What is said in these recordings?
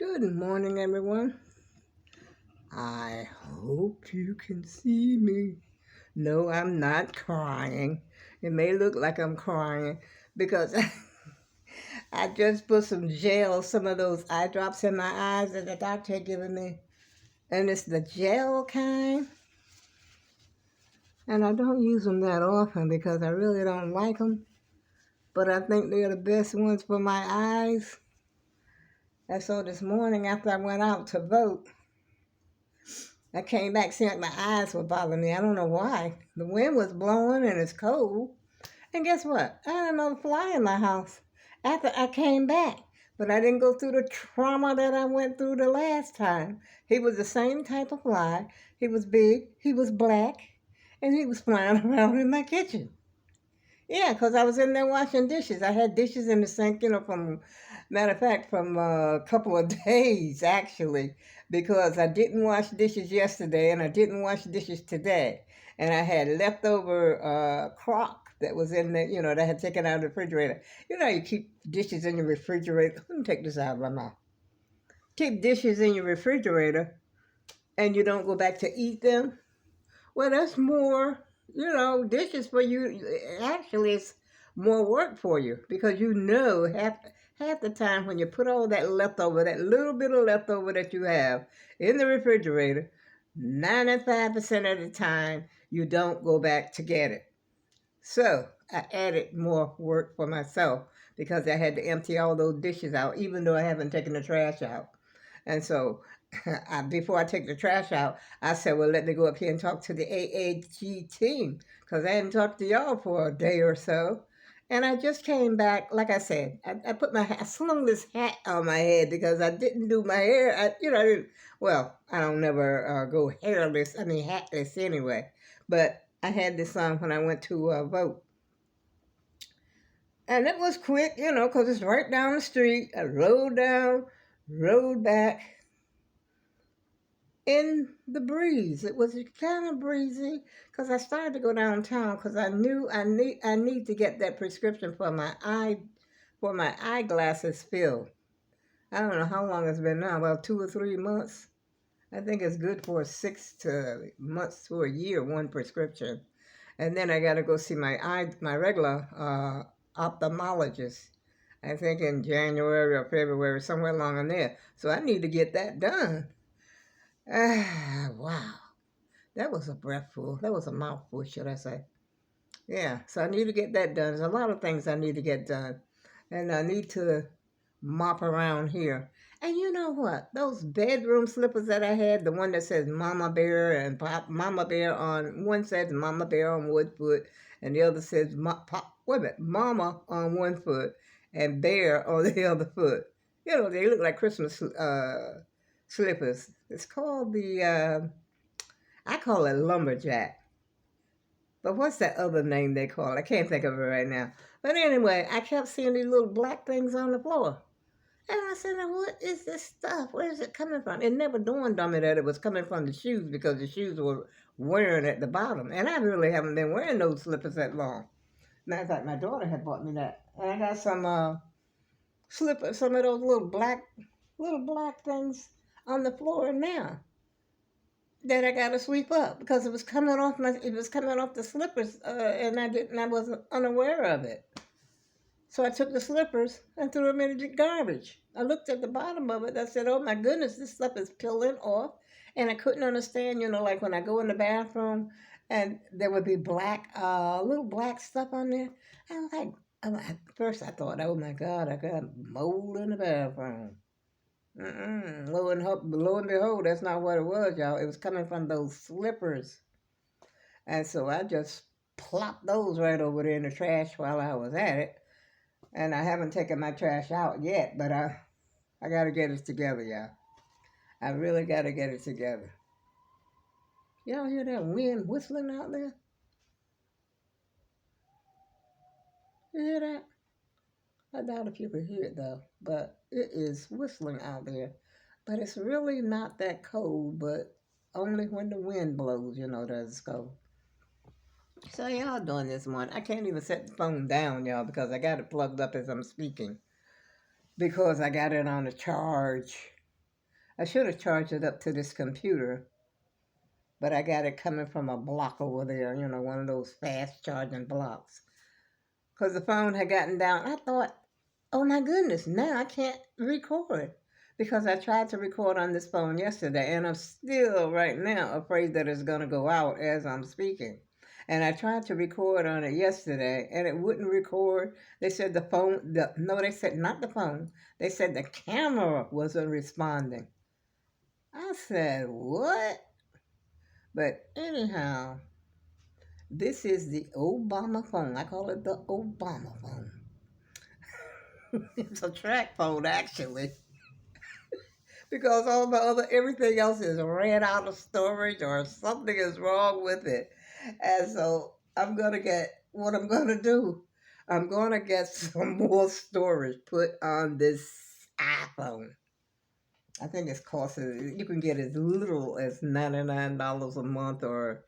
Good morning, everyone. I hope you can see me. No, I'm not crying. It may look like I'm crying because I just put some gel, some of those eye drops in my eyes that the doctor had given me. And it's the gel kind. And I don't use them that often because I really don't like them. But I think they're the best ones for my eyes. And so this morning after I went out to vote, I came back seeing like my eyes were bothering me. I don't know why. The wind was blowing and it's cold. And guess what? I had another fly in my house after I came back. But I didn't go through the trauma that I went through the last time. He was the same type of fly. He was big, he was black, and he was flying around in my kitchen. Yeah, 'cause I was in there washing dishes. I had dishes in the sink, from, matter of fact, from a couple of days actually, because I didn't wash dishes yesterday and I didn't wash dishes today. And I had leftover crock that was in the, that I had taken out of the refrigerator. You know, you keep dishes in your refrigerator. Let me take this out of my mouth. Keep dishes in your refrigerator and you don't go back to eat them. Well, that's more, dishes for you. Actually, it's more work for you because half the time when you put all that leftover, that little bit of leftover that you have in the refrigerator, 95% of the time you don't go back to get it. So I added more work for myself because I had to empty all those dishes out, even though I haven't taken the trash out. And so before I take the trash out, I said, well, let me go up here and talk to the AAG team because I hadn't talked to y'all for a day or so. And I just came back, like I said, I slung this hat on my head because I didn't do my hair. I don't never go hatless anyway. But I had this on when I went to vote. And it was quick, because it's right down the street. I rode down, rode back, in the breeze. It was kind of breezy because I started to go downtown because I knew I need to get that prescription for my eyeglasses filled. I don't know how long it's been now, about 2 or 3 months. I think it's good for 6 months to a year, one prescription, and then I got to go see my regular ophthalmologist. I think in January or February, somewhere along in there. So I need to get that done. Wow. That was a breathful. That was a mouthful, should I say. Yeah, so I need to get that done. There's a lot of things I need to get done. And I need to mop around here. And you know what? Those bedroom slippers that I had, the one that says Mama Bear and Pop Mama Bear on, one says Mama Bear on one foot, and the other says wait a minute, Mama on one foot and Bear on the other foot. They look like Christmas slippers. It's called I call it lumberjack. But what's that other name they call it? I can't think of it right now. But anyway, I kept seeing these little black things on the floor. And I said, now what is this stuff? Where is it coming from? It never dawned on me that it was coming from the shoes because the shoes were wearing at the bottom. And I really haven't been wearing those slippers that long. Matter of fact, my daughter had bought me that. And I got some slippers, some of those little black things on the floor now that I got to sweep up because it was coming off the slippers, and I wasn't unaware of it. So I took the slippers and threw them in the garbage. I looked at the bottom of it. I said, "Oh my goodness, this stuff is peeling off," and I couldn't understand. Like when I go in the bathroom, and there would be little black stuff on there. At first I thought, "Oh my God, I got mold in the bathroom." Lo and behold, that's not what it was, y'all. It was coming from those slippers. And so I just plopped those right over there in the trash while I was at it. And I haven't taken my trash out yet, but I got to get it together, y'all. I really got to get it together. Y'all hear that wind whistling out there? You hear that? I doubt if you can hear it, though. But it is whistling out there. But it's really not that cold, but only when the wind blows, does it's cold. So y'all doing this morning? I can't even set the phone down, y'all, because I got it plugged up as I'm speaking. Because I got it on a charge. I should have charged it up to this computer, but I got it coming from a block over there, one of those fast charging blocks. Because the phone had gotten down. I thought, oh my goodness, now I can't record. Because I tried to record on this phone yesterday, and I'm still right now afraid that it's going to go out as I'm speaking. And I tried to record on it yesterday, and it wouldn't record. They said no, they said not the phone. They said the camera wasn't responding. I said, what? But anyhow, this is the Obama phone. I call it the Obama phone. It's a track phone, actually, because all the other everything else is ran out of storage or something is wrong with it. And so what I'm gonna do. I'm gonna get some more storage put on this iPhone. I think it's costing. You can get as little as $99 a month, or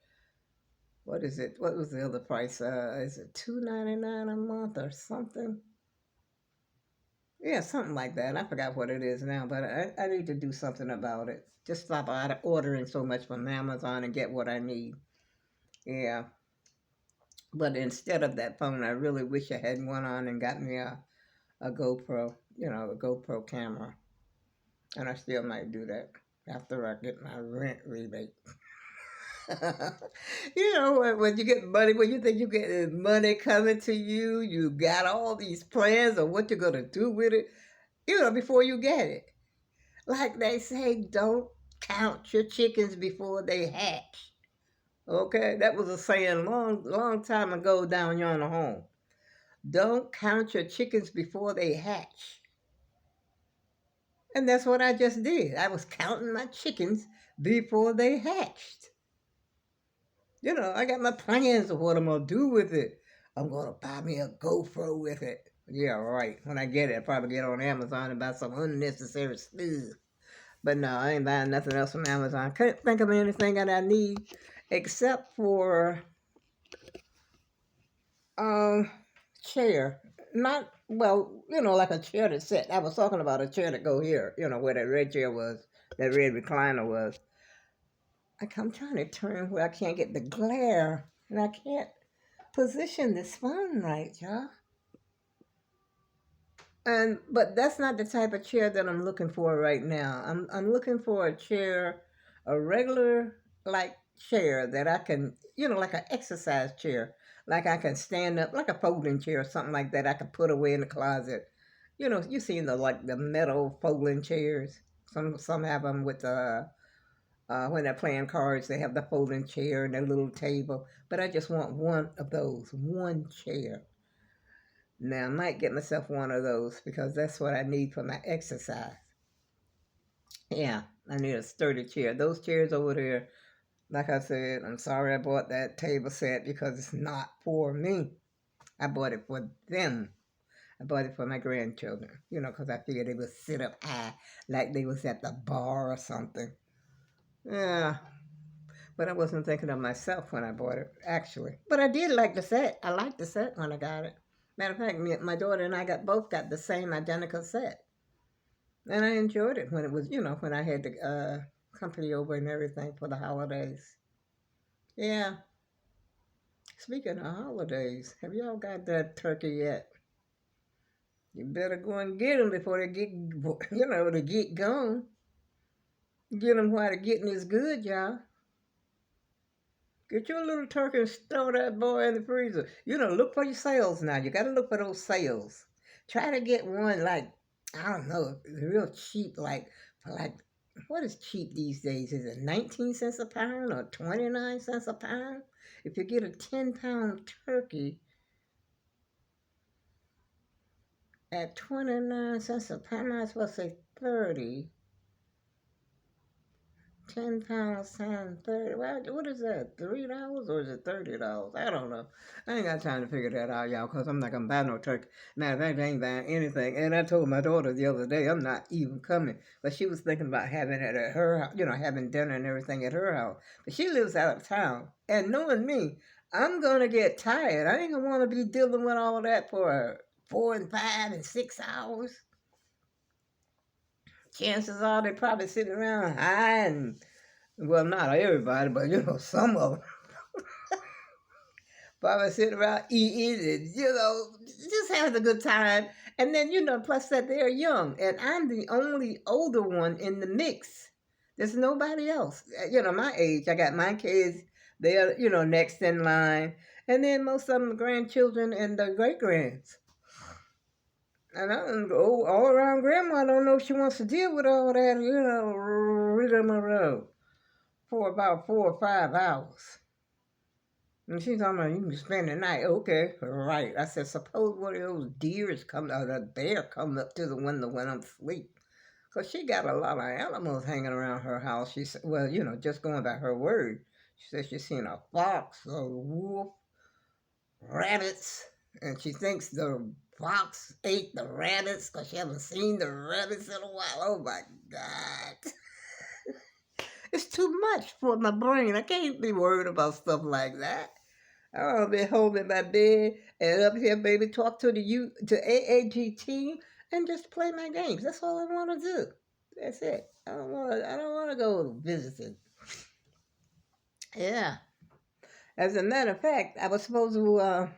what is it? What was the other price? Is it $2.99 a month or something? Yeah, something like that. I forgot what it is now, but I need to do something about it. Just stop ordering so much from Amazon and get what I need. Yeah. But instead of that phone, I really wish I had one on and got me a GoPro, a GoPro camera. And I still might do that after I get my rent rebate. When you get money, when you think you get money coming to you, you got all these plans of what you're going to do with it, before you get it. Like they say, don't count your chickens before they hatch. Okay, that was a saying long time ago down yonder home. Don't count your chickens before they hatch. And that's what I just did. I was counting my chickens before they hatched. I got my plans of what I'm going to do with it. I'm going to buy me a GoPro with it. Yeah, right. When I get it, I'll probably get on Amazon and buy some unnecessary stuff. But no, I ain't buying nothing else from Amazon. Can't think of anything that I need except for chair. Not, well, like a chair to sit. I was talking about a chair to go here, where that red chair was, that red recliner was. I'm trying to turn where I can't get the glare, and I can't position this phone right, y'all. But that's not the type of chair that I'm looking for right now. I'm looking for a chair, a regular like chair that I can, like an exercise chair, like I can stand up, like a folding chair or something like that. I can put away in the closet. You seen the metal folding chairs. Some have them with when they're playing cards, they have the folding chair and their little table. But I just want one of those, one chair. Now, I might get myself one of those because that's what I need for my exercise. Yeah, I need a sturdy chair. Those chairs over there, like I said, I'm sorry I bought that table set because it's not for me. I bought it for them. I bought it for my grandchildren, because I figured they would sit up high like they was at the bar or something. Yeah, but I wasn't thinking of myself when I bought it, actually. But I did like the set. I liked the set when I got it. Matter of fact, my daughter and I both got the same identical set. And I enjoyed it when it was, when I had the company over and everything for the holidays. Yeah. Speaking of holidays, have y'all got that turkey yet? You better go and get them before they get, they get gone. Get them while the getting is good, y'all. Get your little turkey and throw that boy in the freezer. Look for your sales now. You got to look for those sales. Try to get one like, I don't know, real cheap, what is cheap these days? Is it 19 cents a pound or 29 cents a pound? If you get a 10-pound turkey at 29 cents a pound, I was supposed to say 30. 10 pounds times 30. What is that? $3 or is it $30? I don't know. I ain't got time to figure that out, y'all, because I'm not going to buy no turkey. Matter of fact, I ain't buying anything. And I told my daughter the other day, I'm not even coming. But she was thinking about having it at her house, having dinner and everything at her house. But she lives out of town. And knowing me, I'm going to get tired. I ain't going to want to be dealing with all that for 4 and 5 and 6 hours. chances are they probably sitting around high and, well, not everybody, but some of them probably sitting around eating and, just having a good time. And then, plus that they're young. And I'm the only older one in the mix. There's nobody else. My age. I got my kids. They're, next in line. And then most of them are grandchildren and the great grands. And I don't go all around grandma. I don't know if she wants to deal with all that, rigmarole for about 4 or 5 hours. And she's talking about, you can spend the night. Okay, right. I said, suppose one of those deers come out, a bear come up to the window when I'm asleep. Because she got a lot of animals hanging around her house. She said, well, just going by her word. She said she's seen a fox, a wolf, rabbits, and she thinks the fox ate the rabbits because she hasn't seen the rabbits in a while. Oh my God. It's too much for my brain. I can't be worried about stuff like that. I want to be home in my bed and up here, baby, talk to to AAGT and just play my games. That's all I want to do. That's it. I don't want to go visiting. Yeah. As a matter of fact, I was supposed to.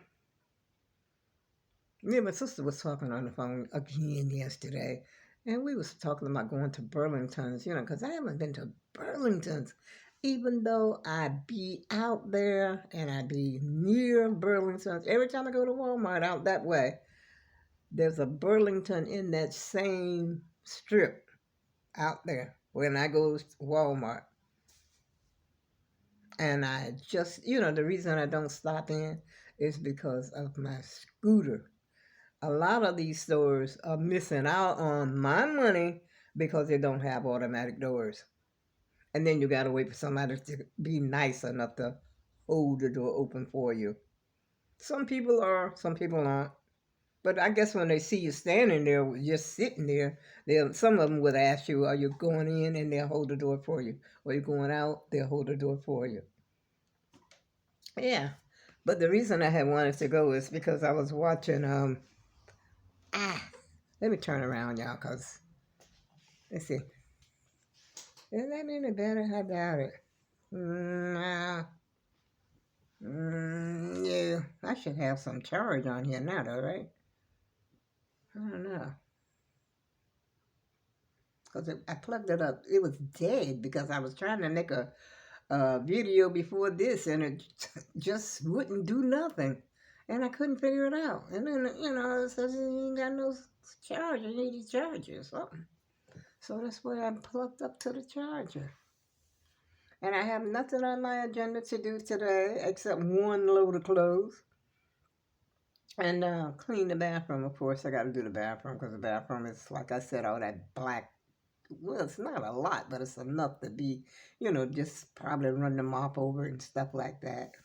Me and my sister was talking on the phone again yesterday, and we was talking about going to Burlington's, because I haven't been to Burlington's, even though I be out there and I be near Burlington's. Every time I go to Walmart out that way, there's a Burlington in that same strip out there when I go to Walmart. And I just, the reason I don't stop in is because of my scooter. A lot of these stores are missing out on my money because they don't have automatic doors. And then you got to wait for somebody to be nice enough to hold the door open for you. Some people are, some people aren't. But I guess when they see you standing there, just sitting there, some of them would ask you, are you going in? And they'll hold the door for you. Or you're going out, they'll hold the door for you. Yeah. But the reason I had wanted to go is because I was watching, let me turn around, y'all, because, let's see. Is that any better? I doubt it. Nah. Yeah. I should have some charge on here now, though, right? I don't know. Because I plugged it up. It was dead because I was trying to make a video before this, and it just wouldn't do nothing. And I couldn't figure it out. And then, it says you ain't got no charger. You need a charger or something. So that's where I plugged up to the charger. And I have nothing on my agenda to do today except one load of clothes. And clean the bathroom, of course. I got to do the bathroom because the bathroom is, like I said, all that black. Well, it's not a lot, but it's enough to be, just probably run the mop over and stuff like that.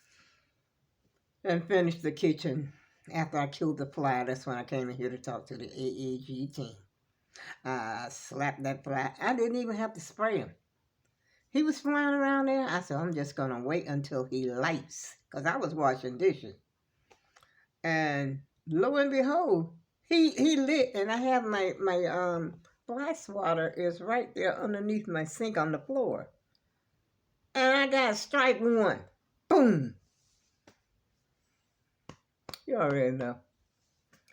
And finish the kitchen. After I killed the fly, that's when I came in here to talk to the AAG team. I slapped that fly. I didn't even have to spray him. He was flying around there. I said, I'm just going to wait until he lights. Because I was washing dishes. And lo and behold, he lit. And I have my fly swatter is right there underneath my sink on the floor. And I got strike one. Boom. You already know.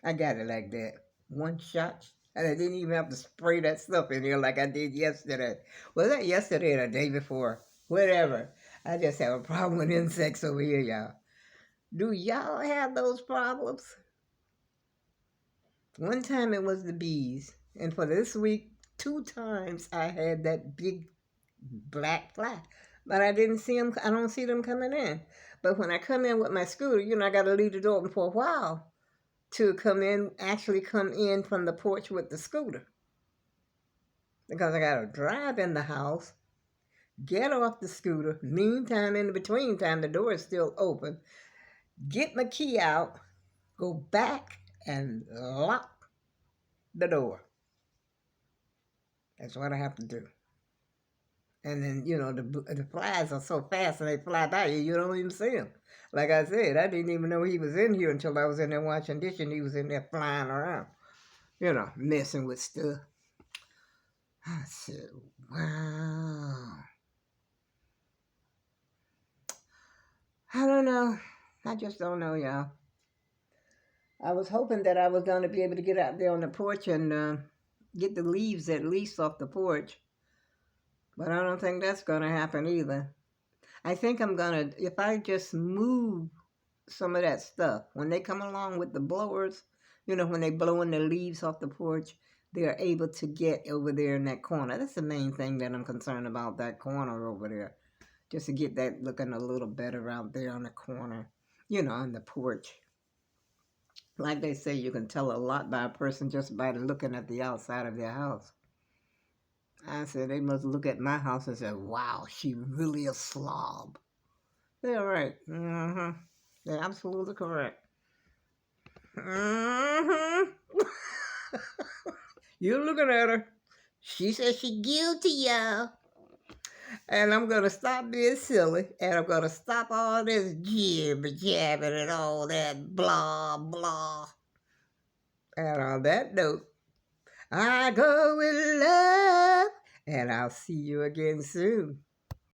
I got it like that. One shot. And I didn't even have to spray that stuff in here like I did yesterday. Was that yesterday or the day before? Whatever. I just have a problem with insects over here, y'all. Do y'all have those problems? One time it was the bees. And for this week, 2 times I had that big black fly. But I didn't see them. I don't see them coming in. But when I come in with my scooter, I got to leave the door open for a while to actually come in from the porch with the scooter. Because I got to drive in the house, get off the scooter. Meantime, in between time, the door is still open. Get my key out, go back and lock the door. That's what I have to do. And then, the flies are so fast and they fly by you, you don't even see them. Like I said, I didn't even know he was in here until I was in there washing dishes and he was in there flying around, messing with stuff. I said, wow. I don't know. I just don't know, y'all. I was hoping that I was going to be able to get out there on the porch and get the leaves at least off the porch. But I don't think that's going to happen either. I think I'm going to, if I just move some of that stuff, when they come along with the blowers, when they blowing the leaves off the porch, they're able to get over there in that corner. That's the main thing that I'm concerned about, that corner over there. Just to get that looking a little better out there on the corner, on the porch. Like they say, you can tell a lot by a person just by looking at the outside of their house. I said, they must look at my house and say, wow, she really a slob. They're right. Mm-hmm. They're absolutely correct. Mm-hmm. You're looking at her. She says she guilty, y'all. And I'm going to stop being silly. And I'm going to stop all this jibber-jabbing and all that blah, blah. And on that note, I go with love. And I'll see you again soon.